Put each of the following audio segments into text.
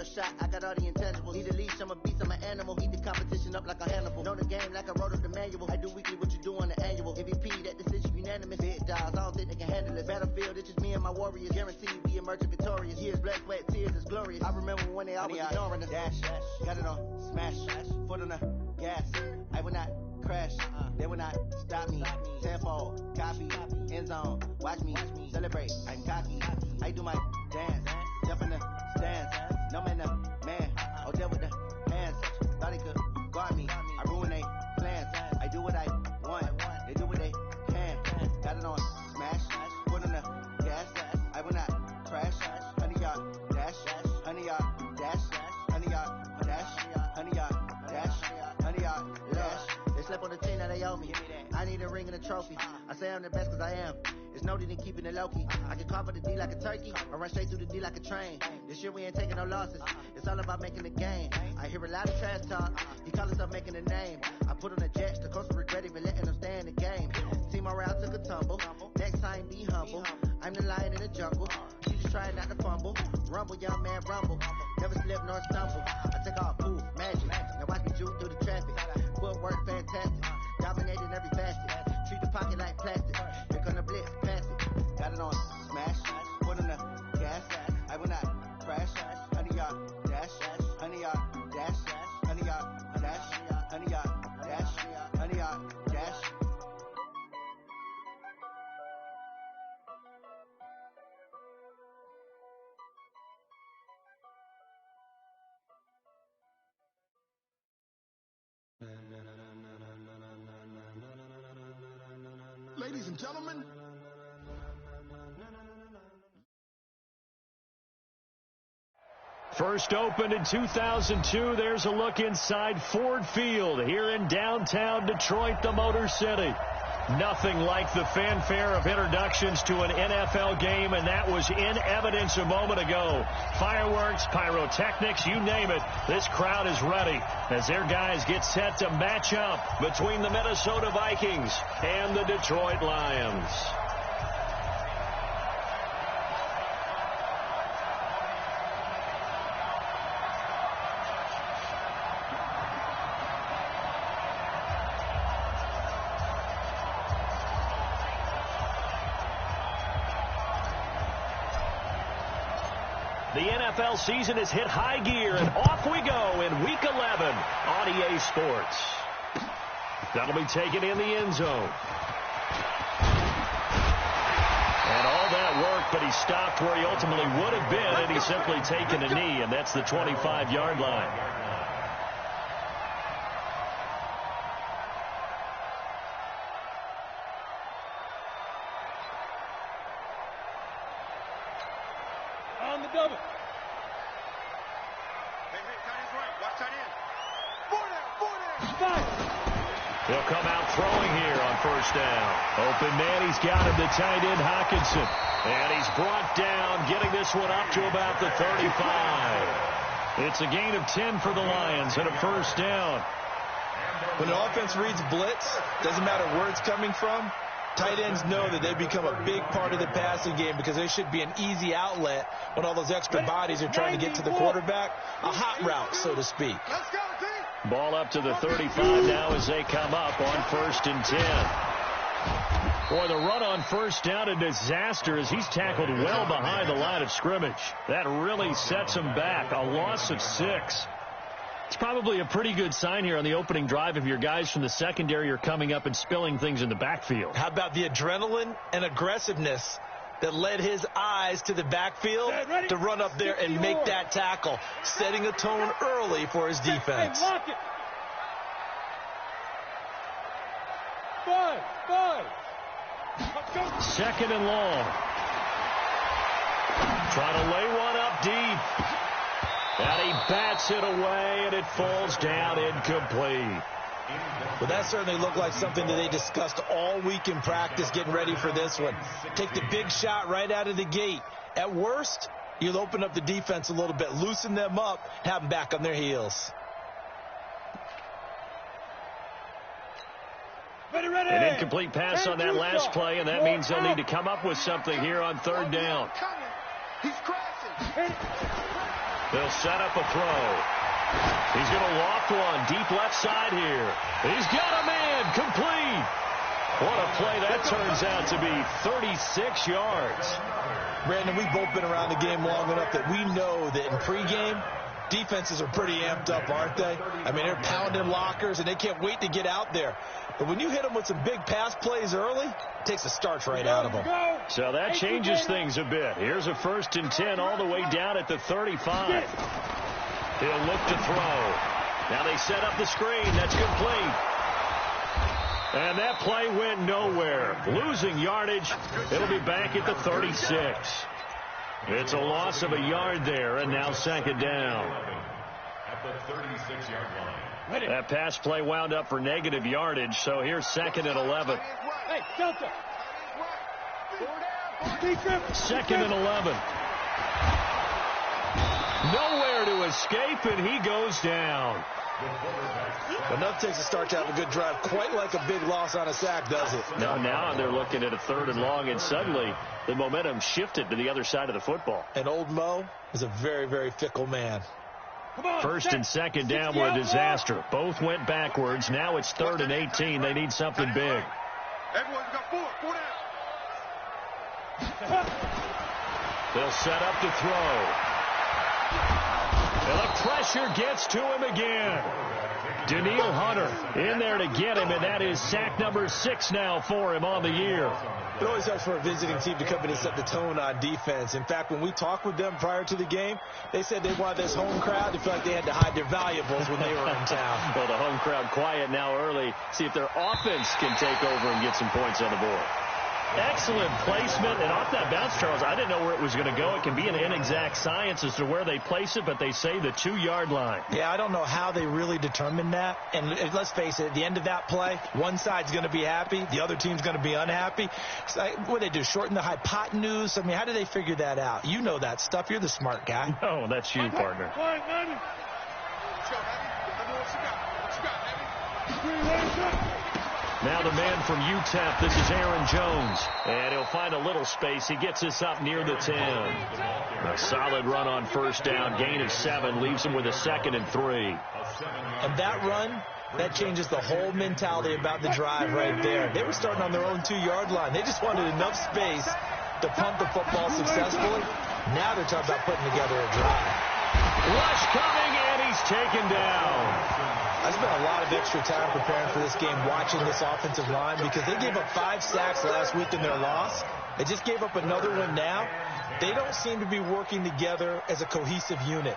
a shot, I got all the intangibles. Need a leash, I'm a beast, I'm an animal. Eat the competition up like a Hannibal. Know the game like I wrote up the manual. I do weekly what you do on the annual. MVP, that decision unanimous. Big dogs, I don't think they can handle it. Battlefield, it's just me and my warriors. Guaranteed we emerge victorious. Years, blood, sweat, tears, it's glorious. I remember when they always ignoring us. Dash, got it on, smash, foot on the gas. I will not crash, they will not stop me. Tenfold, copy, end zone, watch me celebrate. I'm cocky, I do my dance, jump in the stands. No man, man, oh there with the hands. Thought they could guard me, I ruin they plans. I do what I want, they do what they can. Got it on, smash, foot on the gas. I will not crash, 100-yard dash, 100-yard dash, 100-yard dash, 100-yard dash, 100-yard dash. They slept on the team, now they owe me. I need a ring and a trophy. I say I'm the best cause I am. It's noted in keeping it low-key. I can carve up the D like a turkey or run straight through the D like a train. This year we ain't taking no losses. It's all about making the game. I hear a lot of trash talk. He call himself making a name. I put on the Jets. The coach will regret even letting them stay in the game. Team morale took a tumble. Next time be humble. I'm the lion in the jungle. She just trying not to fumble. Rumble, young man, rumble. Never slip nor stumble. I take off, poof, magic. Now watch me juke through the traffic. Footwork fantastic. Dominating every facet. Treat the pocket like plastic. Here come the blitz, pass it. Got it on, smash. Foot on the gas. I will not crash. 100-yard dash. 100-yard dash. 100-yard dash. 100-yard dash. 100-yard dash. Ladies and gentlemen, first opened in 2002. There's a look inside Ford Field here in downtown Detroit, the Motor City. Nothing like the fanfare of introductions to an NFL game, and that was in evidence a moment ago. Fireworks, pyrotechnics, you name it. This crowd is ready as their guys get set to match up between the Minnesota Vikings and the Detroit Lions. The NFL season has hit high gear, and off we go in Week 11 on EA Sports. That'll be taken in the end zone. And all that work, but he stopped where he ultimately would have been, and he's simply taken a knee, and that's the 25-yard line. On the double. He'll come out throwing here on first down. Open man, he's got him, the tight end Hockenson. And he's brought down, getting this one up to about the 35. It's a gain of 10 for the Lions and a first down. When an offense reads blitz, doesn't matter where it's coming from, tight ends know that they become a big part of the passing game because they should be an easy outlet when all those extra bodies are trying to get to the quarterback. A hot route, so to speak. Let's go, team. Ball up to the 35 now as they come up on first and 10. Boy, the run on first down, a disaster as he's tackled well behind the line of scrimmage. That really sets him back. A loss of 6. It's probably a pretty good sign here on the opening drive if your guys from the secondary are coming up and spilling things in the backfield. How about the adrenaline and aggressiveness that led his eyes to the backfield to run up there and make that tackle, setting a tone early for his defense. Five. Second and long. Trying to lay one up deep. And he bats it away, and it falls down incomplete. Well, that certainly looked like something that they discussed all week in practice getting ready for this one. Take the big shot right out of the gate. At worst, you'll open up the defense a little bit, loosen them up, have them back on their heels. An incomplete pass on that last play, and that means they'll need to come up with something here on third down. He's crashing. They'll set up a throw. He's going to loft one deep left side here. He's got a man complete. What a play that turns out to be, 36 yards. Brandon, we've both been around the game long enough that we know that in pregame, defenses are pretty amped up, aren't they? I mean, they're pounding lockers, and they can't wait to get out there. But when you hit them with some big pass plays early, it takes the starch right out of them. So that changes things a bit. Here's a 1st and 10 all the way down at the 35. He'll look to throw. Now they set up the screen. That's complete. And that play went nowhere. Losing yardage. It'll be back at the 36. It's a loss of a yard there, and now 2nd down. At the 36-yard line. That pass play wound up for negative yardage, so here's 2nd and 11. Hey, Delta. 2nd and 11. Nowhere to escape, and he goes down. Enough takes a start to have a good drive. Quite like a big loss on a sack, does it? Now they're looking at a 3rd and long, and suddenly the momentum shifted to the other side of the football. And old Mo is a very, very fickle man. 1st and 2nd down were a disaster. Both went backwards. Now it's 3rd and 18. They need something big. Everyone's got 4 down. They'll set up to throw. And the pressure gets to him again. Daniil Hunter in there to get him, and that is sack number 6 now for him on the year. It always helps for a visiting team to come in and set the tone on defense. In fact, when we talked with them prior to the game, they said they wanted this home crowd to feel like they had to hide their valuables when they were in town. Well, the home crowd quiet now early. See if their offense can take over and get some points on the board. Excellent placement, and off that bounce, Charles, I didn't know where it was going to go. It can be an inexact science as to where they place it, but they say the 2-yard line. Yeah, I don't know how they really determined that. And let's face it, at the end of that play, one side's going to be happy, the other team's going to be unhappy. It's like, what do they do, shorten the hypotenuse? I mean, how do they figure that out? You know that stuff. You're the smart guy. Oh, that's you, partner. Now the man from UTEP, this is Aaron Jones. And he'll find a little space. He gets us up near the 10. A solid run on 1st down. Gain of 7 leaves him with a 2nd and 3. And that run, that changes the whole mentality about the drive right there. They were starting on their own 2-yard line. They just wanted enough space to punt the football successfully. Now they're talking about putting together a drive. Rush coming, and he's taken down. I spent a lot of extra time preparing for this game, watching this offensive line, because they gave up 5 sacks last week in their loss. They just gave up another one now. They don't seem to be working together as a cohesive unit.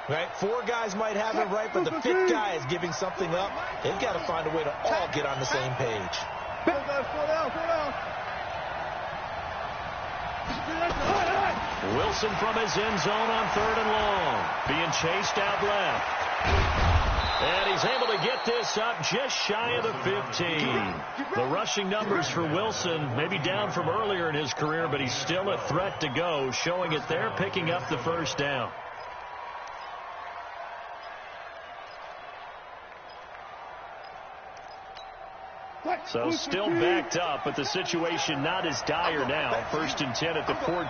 Right? 4 guys might have it right, but the 5th guy is giving something up. They've got to find a way to all get on the same page. Wilson from his end zone on 3rd and long. Being chased out left. And he's able to get this up just shy of the 15. The rushing numbers for Wilson maybe down from earlier in his career, but he's still a threat to go, showing it there, picking up the 1st down. So still backed up, but the situation not as dire now. 1st and 10 at the 14.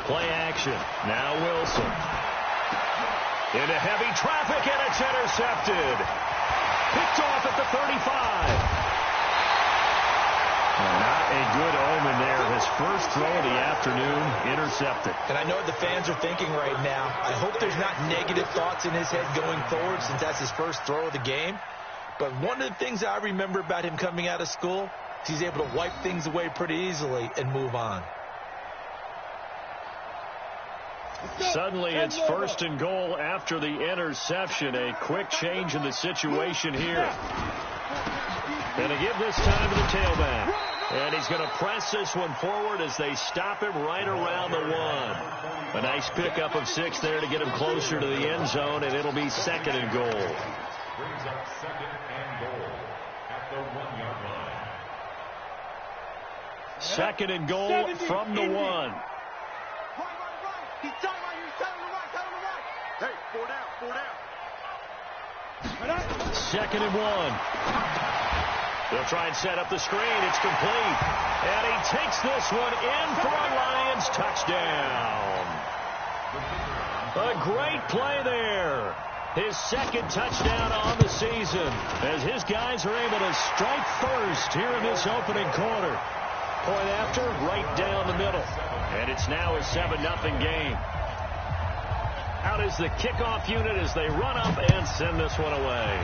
Play action. Now Wilson. Into heavy traffic, and it's intercepted. Picked off at the 35. Not a good omen there. His first throw of the afternoon, intercepted. And I know what the fans are thinking right now. I hope there's not negative thoughts in his head going forward, since that's his first throw of the game. But one of the things I remember about him coming out of school is he's able to wipe things away pretty easily and move on. Suddenly it's 1st and goal after the interception. A quick change in the situation here. Going to give this time to the tailback. And he's going to press this one forward as they stop him right around the 1. A nice pickup of 6 there to get him closer to the end zone, and it'll be 2nd and goal. Brings up 2nd and goal at the 1-yard line. 2nd and goal from the 1. He's telling right. Hey, 4 down. 2nd and 1. They'll try and set up the screen. It's complete. And he takes this one in for a Lions touchdown. A great play there. His second touchdown on the season as his guys are able to strike first here in this opening quarter. Point after, right down the middle. And it's now a 7-0 game. Out is the kickoff unit as they run up and send this one away.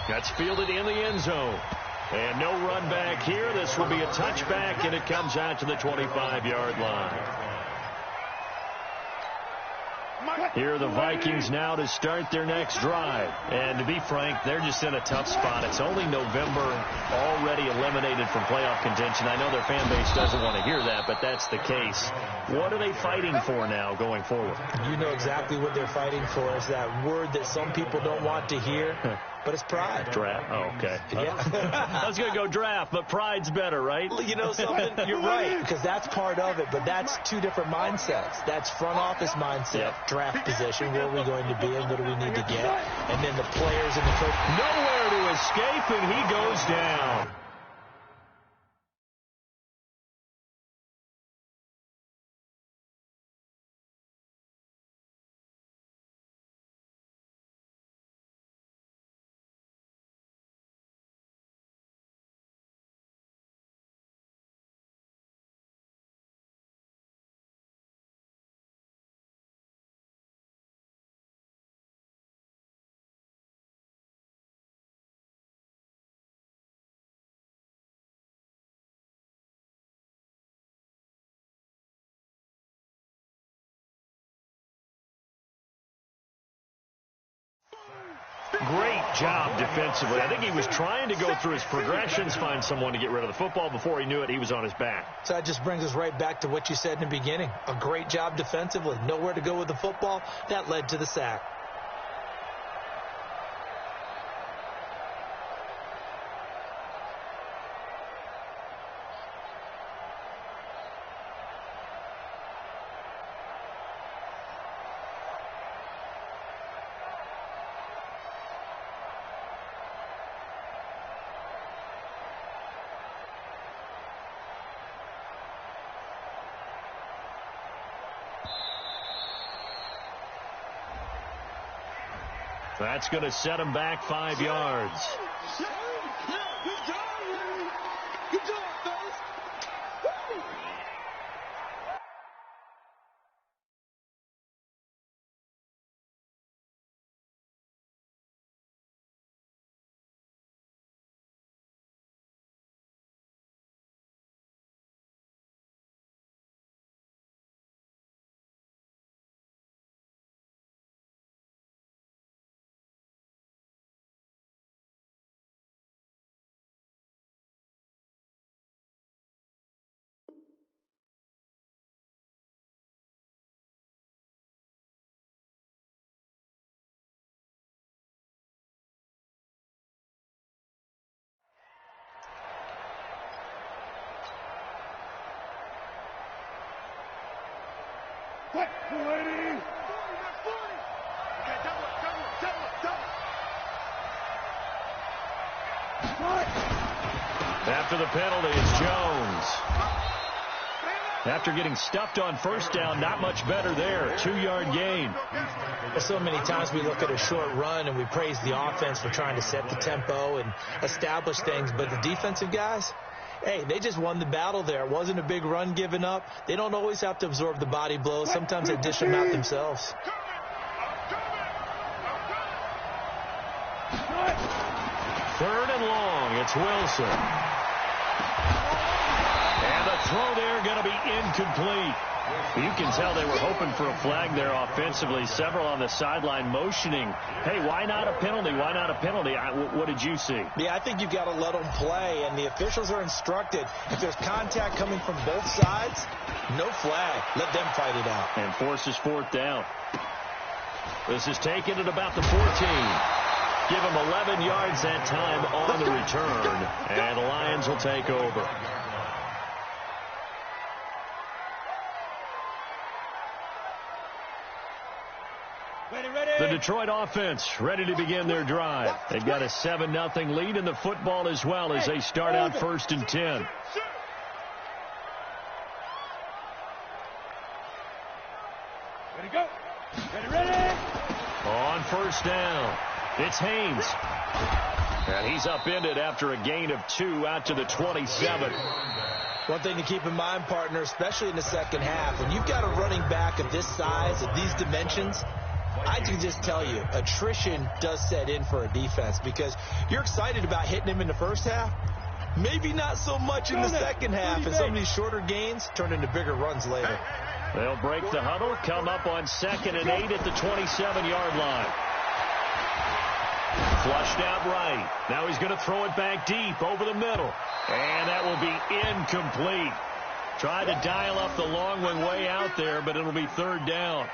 That's fielded in the end zone. And no run back here. This will be a touchback, and it comes out to the 25-yard line. Here are the Vikings now to start their next drive. And to be frank, they're just in a tough spot. It's only November, already eliminated from playoff contention. I know their fan base doesn't want to hear that, but that's the case. What are they fighting for now going forward? You know exactly what they're fighting for. It's that word that some people don't want to hear, but it's pride. Draft. Oh, okay. Yeah. I was going to go draft, but pride's better, right? You know something? You're right, because that's part of it, but that's two different mindsets. That's front office mindset, draft position, where are we going to be and what do we need to get, and then the players and the coach. Nowhere to escape, and he goes down. Great job defensively. I think he was trying to go through his progressions, find someone to get rid of the football. Before he knew it, he was on his back. So that just brings us right back to what you said in the beginning. A great job defensively. Nowhere to go with the football. That led to the sack. That's going to set him back 5 yards. After the penalty, it's Jones. After getting stuffed on first down, not much better there. 2-yard gain. So many times we look at a short run and we praise the offense for trying to set the tempo and establish things, but the defensive guys, hey, they just won the battle there. It wasn't a big run given up. They don't always have to absorb the body blows. Sometimes they dish them out themselves. Third and long. It's Wilson. And the throw there going to be incomplete. You can tell they were hoping for a flag there offensively. Several on the sideline motioning, hey, why not a penalty? Why not a penalty? What did you see? Yeah, I think you've got to let them play, and the officials are instructed. If there's contact coming from both sides, no flag. Let them fight it out. And forces fourth down. This is taken at about the 14. Give them 11 yards that time on the return, and the Lions will take over. The Detroit offense ready to begin their drive. They've got a 7-0 lead in the football as well as they start out 1st and 10. Ready, go. Ready. On first down, it's Haynes. And he's upended after a gain of 2 out to the 27. One thing to keep in mind, partner, especially in the second half, when you've got a running back of this size, of these dimensions, I can just tell you, attrition does set in for a defense because you're excited about hitting him in the first half. Maybe not so much in the second half, and some of these shorter gains turn into bigger runs later. They'll break the huddle, come up on 2nd and 8 at the 27-yard line. Flushed out right. Now he's going to throw it back deep over the middle. And that will be incomplete. Tried to dial up the long one way out there, but it'll be 3rd down.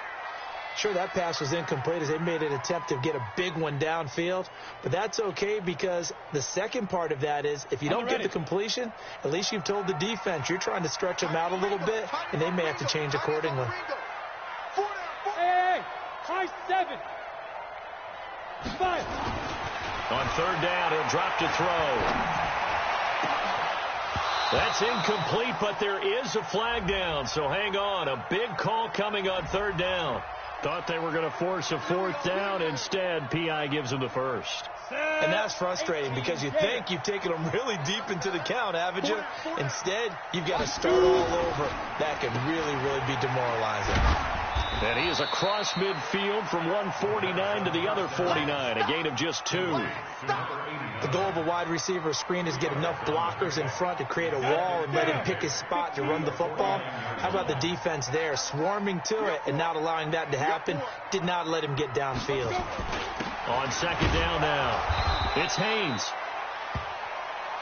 Sure, that pass was incomplete as they made an attempt to get a big one downfield. But that's okay because the second part of that is if you don't get the completion, at least you've told the defense you're trying to stretch them out a little bit, and they may have to change accordingly. Hey, high 7. 5. On 3rd down, he'll drop to throw. That's incomplete, but there is a flag down, so hang on. A big call coming on 3rd down. Thought they were going to force a 4th down. Instead, P.I. gives them the first. And that's frustrating because you think you've taken them really deep into the count, haven't you? Instead, you've got to start all over. That can really, really be demoralizing. And he is across midfield from 149 to the other 49, a gain of just 2. The goal of a wide receiver screen is get enough blockers in front to create a wall and let him pick his spot to run the football. How about the defense there, swarming to it and not allowing that to happen? Did not let him get downfield. On 2nd down now, it's Haynes.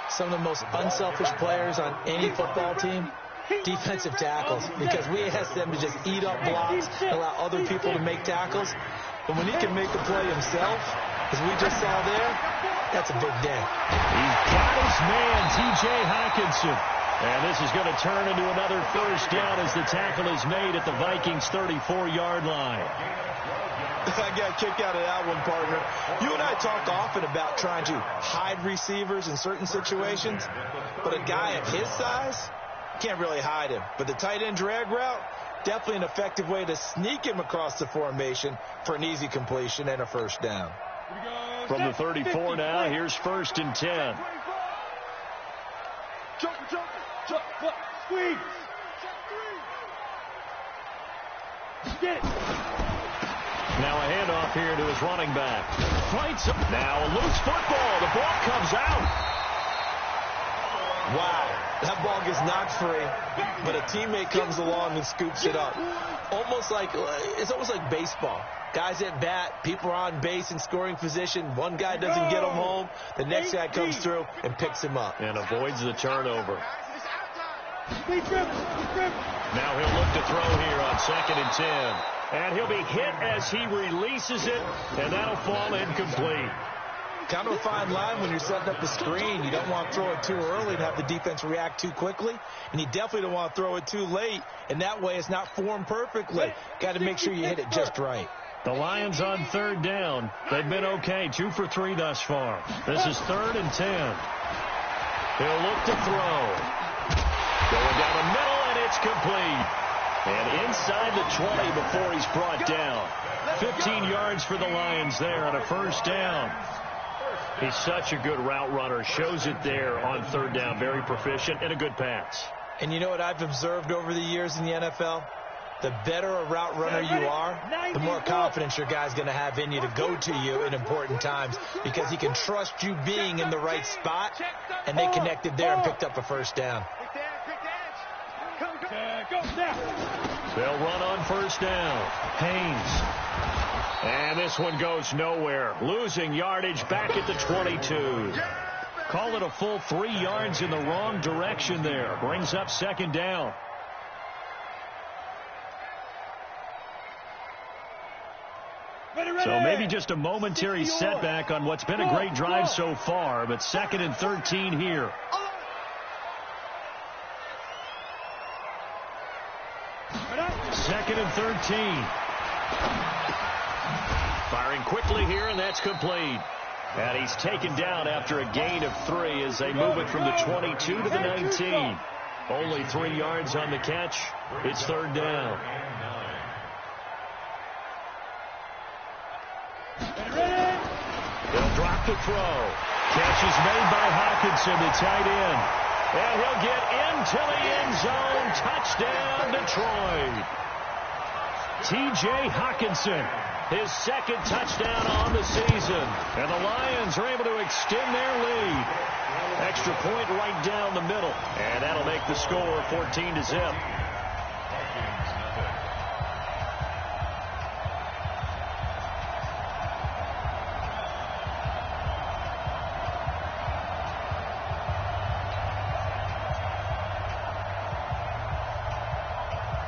Some of the most unselfish players on any football team, defensive tackles, because we ask them to just eat up blocks, allow other people to make tackles. But when he can make the play himself, as we just saw there, that's a big day. He's got his man, T.J. Hockenson. And this is going to turn into another 1st down as the tackle is made at the Vikings' 34-yard line. I got a kick out of that one, partner. You and I talk often about trying to hide receivers in certain situations, but a guy of his size can't really hide him. But the tight end drag route, definitely an effective way to sneak him across the formation for an easy completion and a 1st down. From the 34 now, here's 1st and 10. Squeeze. Get it. Now a handoff here to his running back. Fights him. Now a loose football. The ball comes out. Wow. That ball gets knocked free, but a teammate comes along and scoops it up. It's almost like baseball. Guys at bat, people are on base in scoring position. One guy doesn't get him home. The next guy comes through and picks him up. And avoids the turnover. Now he'll look to throw here on 2nd and 10. And he'll be hit as he releases it, and that'll fall incomplete. Kind of a fine line when you're setting up the screen. You don't want to throw it too early and have the defense react too quickly. And you definitely don't want to throw it too late. And that way it's not formed perfectly. Got to make sure you hit it just right. The Lions on 3rd down. They've been okay. 2 for 3 thus far. This is 3rd and 10. He'll look to throw. Going down the middle, and it's complete. And inside the 20 before he's brought down. 15 yards for the Lions there on a 1st down. He's such a good route runner. Shows it there on 3rd down. Very proficient and a good pass. And you know what I've observed over the years in the NFL? The better a route runner you are, the more confidence your guy's going to have in you to go to you in important times because he can trust you being in the right spot, and they connected there and picked up a 1st down. They'll run on 1st down. Haynes. And this one goes nowhere. Losing yardage back at the 22. Call it a full 3 yards in the wrong direction there. Brings up 2nd down. So maybe just a momentary setback on what's been a great drive so far, but 2nd and 13 here. Second and 13. Firing quickly here, and that's complete. And he's taken down after a gain of 3 as they move it from the 22 to the 19. Only 3 yards on the catch. It's 3rd down. to throw. Catch is made by Hockenson, the tight end. And he'll get into the end zone. Touchdown, Detroit. T.J. Hockenson, his second touchdown on the season. And the Lions are able to extend their lead. Extra point right down the middle. And that'll make the score 14-0.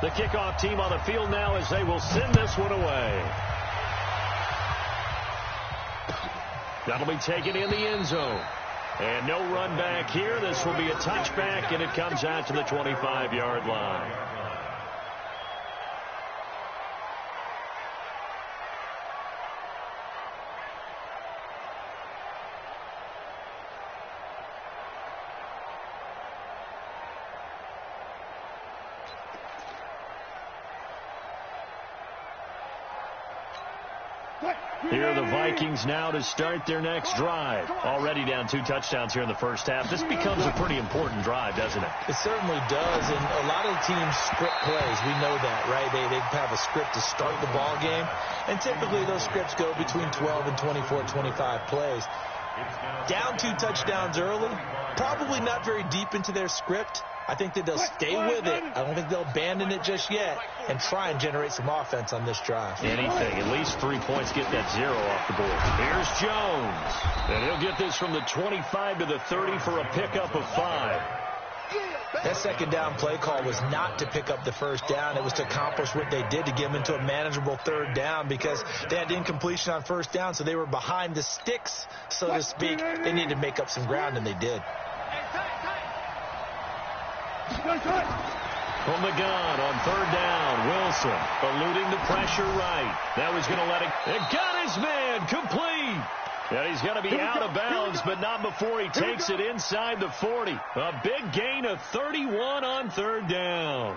The kickoff team on the field now as they will send this one away. That'll be taken in the end zone. And no run back here. This will be a touchback, and it comes out to the 25-yard line. Here are the Vikings now to start their next drive. Already down 2 touchdowns here in the first half. This becomes a pretty important drive, doesn't it? It certainly does, and a lot of the teams script plays. We know that, right? They have a script to start the ball game, and typically those scripts go between 12 and 24, 25 plays. Down 2 touchdowns early, probably not very deep into their script. I think that they'll stay with it. I don't think they'll abandon it just yet and try and generate some offense on this drive. Anything. At least 3 points, get that 0 off the board. Here's Jones. And he'll get this from the 25 to the 30 for a pickup of 5. That second down play call was not to pick up the first down. It was to accomplish what they did to get them into a manageable third down because they had incompletion on first down, so they were behind the sticks, so to speak. They needed to make up some ground, and they did. From the gun on third down, Wilson eluding the pressure right. That was going to let it. It got his man complete. And he's going to be out of bounds, but not before he takes it inside the 40. A big gain of 31 on third down.